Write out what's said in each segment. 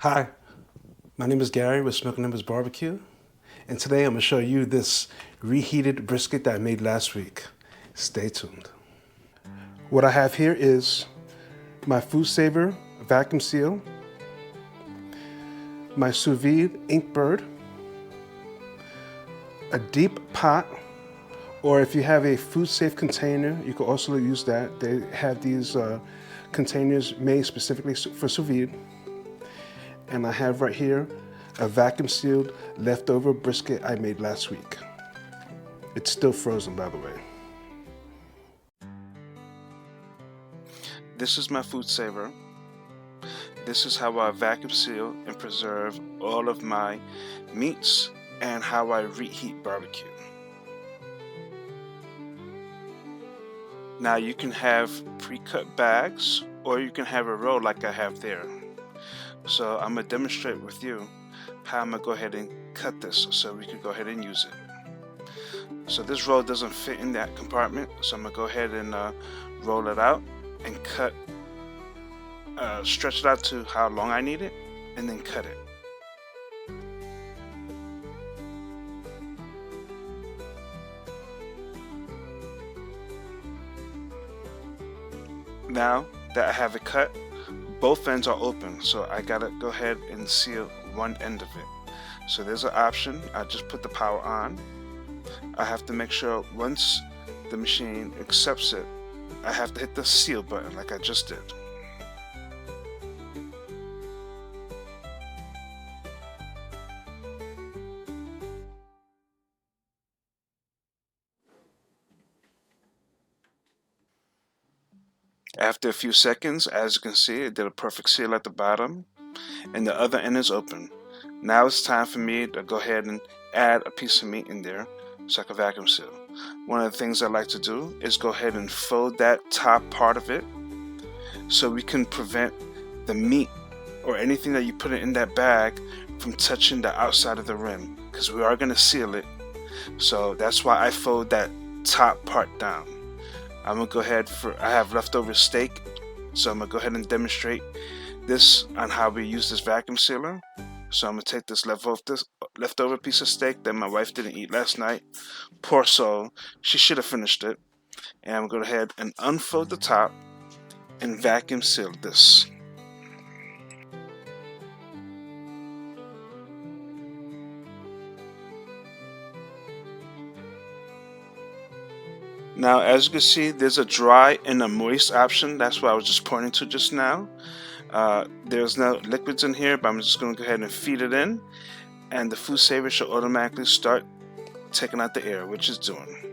Hi, my name is Gary with Smokey Barbecue, and today I'm going to show you this reheated brisket that I made last week. Stay tuned. What I have here is my Food Saver vacuum seal, my sous vide Inkbird, a deep pot, or if you have a food safe container, you can also use that. They have these containers made specifically for sous vide. And I have right here a vacuum sealed leftover brisket I made last week. It's still frozen, by the way. This is my Food Saver. This is how I vacuum seal and preserve all of my meats and how I reheat barbecue. Now you can have pre-cut bags or you can have a roll like I have there. So I'm going to demonstrate with you how I'm going to go ahead and cut this so we can go ahead and use it. So this roll doesn't fit in that compartment, so I'm going to go ahead and roll it out and cut, stretch it out to how long I need it, and then cut it. Now that I have it cut, both ends are open, so I gotta go ahead and seal one end of it. So there's an option. I just put the power on. I have to make sure once the machine accepts it, I have to hit the seal button like I just did. After a few seconds, as you can see, it did a perfect seal at the bottom and the other end is open. Now it's time for me to go ahead and add a piece of meat in there so I can vacuum seal. One of the things I like to do is go ahead and fold that top part of it so we can prevent the meat or anything that you put in that bag from touching the outside of the rim, because we are going to seal it. So that's why I fold that top part down. I'm going to go ahead I have leftover steak, so I'm going to go ahead and demonstrate this on how we use this vacuum sealer. So I'm going to take this leftover piece of steak that my wife didn't eat last night. Poor soul, she should have finished it. And I'm going to go ahead and unfold the top and vacuum seal this. Now, as you can see, there's a dry and a moist option. That's what I was just pointing to just now. There's no liquids in here, but I'm just going to go ahead and feed it in, and the Food Saver should automatically start taking out the air, which it's doing.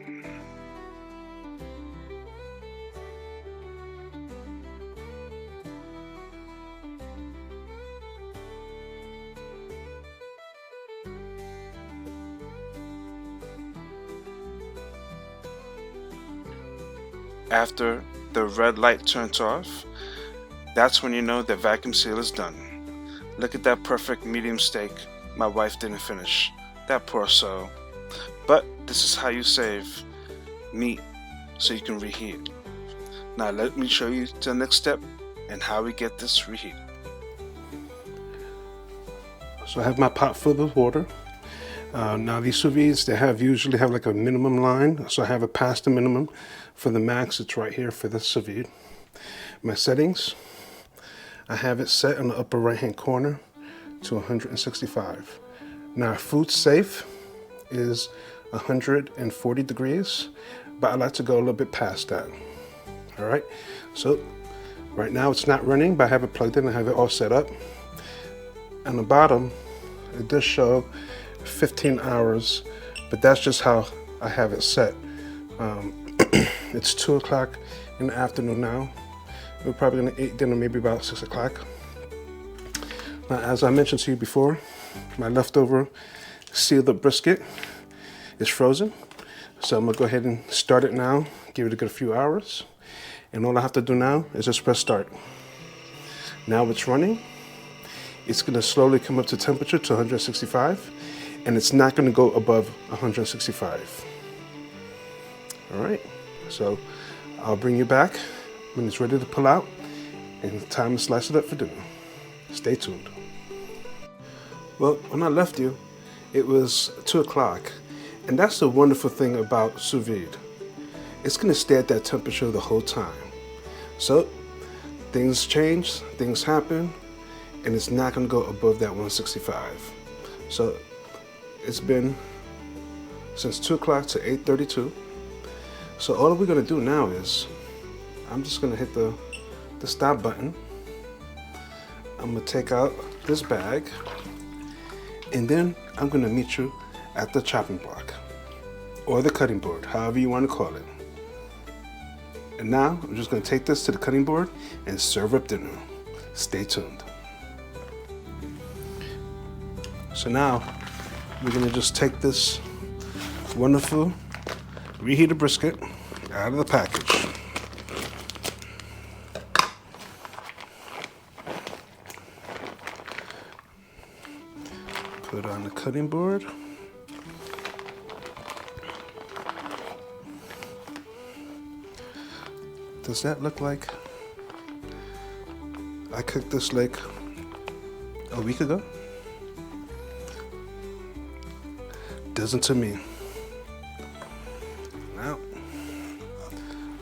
After the red light turns off, that's when you know the vacuum seal is done. Look at that perfect medium steak my wife didn't finish. That poor soul. But this is how you save meat so you can reheat. Now let me show you the next step and how we get this reheat. So I have my pot filled with water. Now these sous vides, they usually have like a minimum line, so I have it past the minimum. For the max, it's right here for this sous vide. My settings, I have it set in the upper right hand corner to 165. Now food safe is 140 degrees, but I like to go a little bit past that. All right, so right now it's not running, but I have it plugged in, I have it all set up. On the bottom, it does show 15 hours, but that's just how I have it set. It's 2 o'clock in the afternoon now. We're probably gonna eat dinner maybe about 6 o'clock. Now, as I mentioned to you before, my leftover sealed up brisket is frozen. So I'm gonna go ahead and start it now, give it a good few hours. And all I have to do now is just press start. Now it's running. It's gonna slowly come up to temperature to 165, and it's not gonna go above 165. All right, so I'll bring you back when it's ready to pull out and time to slice it up for dinner. Stay tuned. Well, when I left you, it was 2 o'clock. And that's the wonderful thing about sous vide. It's gonna stay at that temperature the whole time. So, things change, things happen, and it's not gonna go above that 165. So, it's been since 2 o'clock to 8:32. So all we're gonna do now is, I'm just gonna hit the stop button. I'm gonna take out this bag, and then I'm gonna meet you at the chopping block, or the cutting board, however you wanna call it. And now, I'm just gonna take this to the cutting board and serve up dinner. Stay tuned. So now, we're gonna just take this wonderful reheated brisket out of the package. Put it on the cutting board. Does that look like I cooked this like a week ago? Doesn't to me. Now,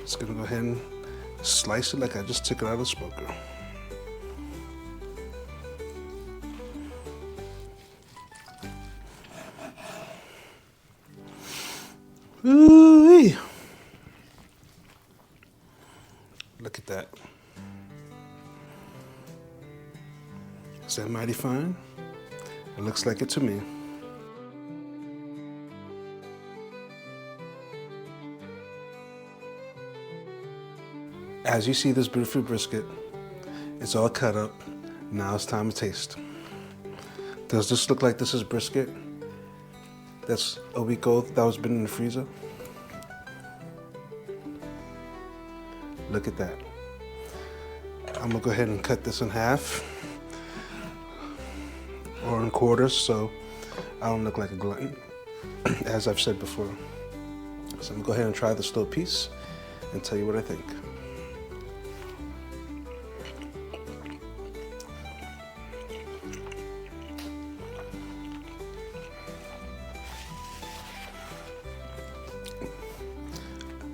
just gonna go ahead and slice it like I just took it out of the smoker. Ooh-wee. Look at that. Is that mighty fine? It looks like it to me. As you see this beautiful brisket, it's all cut up. Now it's time to taste. Does this look like this is brisket that's a week old that was been in the freezer? Look at that. I'm gonna go ahead and cut this in half or in quarters so I don't look like a glutton, as I've said before. So I'm gonna go ahead and try this little piece and tell you what I think.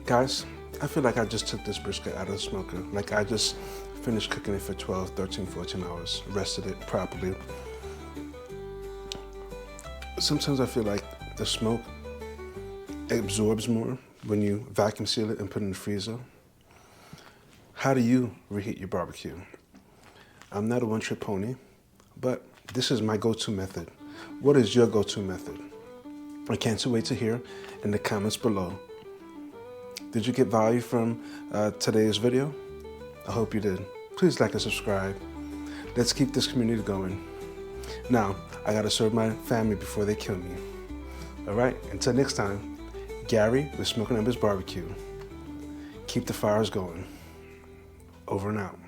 Guys, I feel like I just took this brisket out of the smoker. Like I just finished cooking it for 12, 13, 14 hours, rested it properly. Sometimes I feel like the smoke absorbs more when you vacuum seal it and put it in the freezer. How do you reheat your barbecue? I'm not a one-trick pony, but this is my go-to method. What is your go-to method? I can't wait to hear in the comments below. Did you get value from today's video? I hope you did. Please like and subscribe. Let's keep this community going. Now, I gotta serve my family before they kill me. All right, until next time, Gary with Smoking Embers Barbecue. Keep the fires going. Over and out.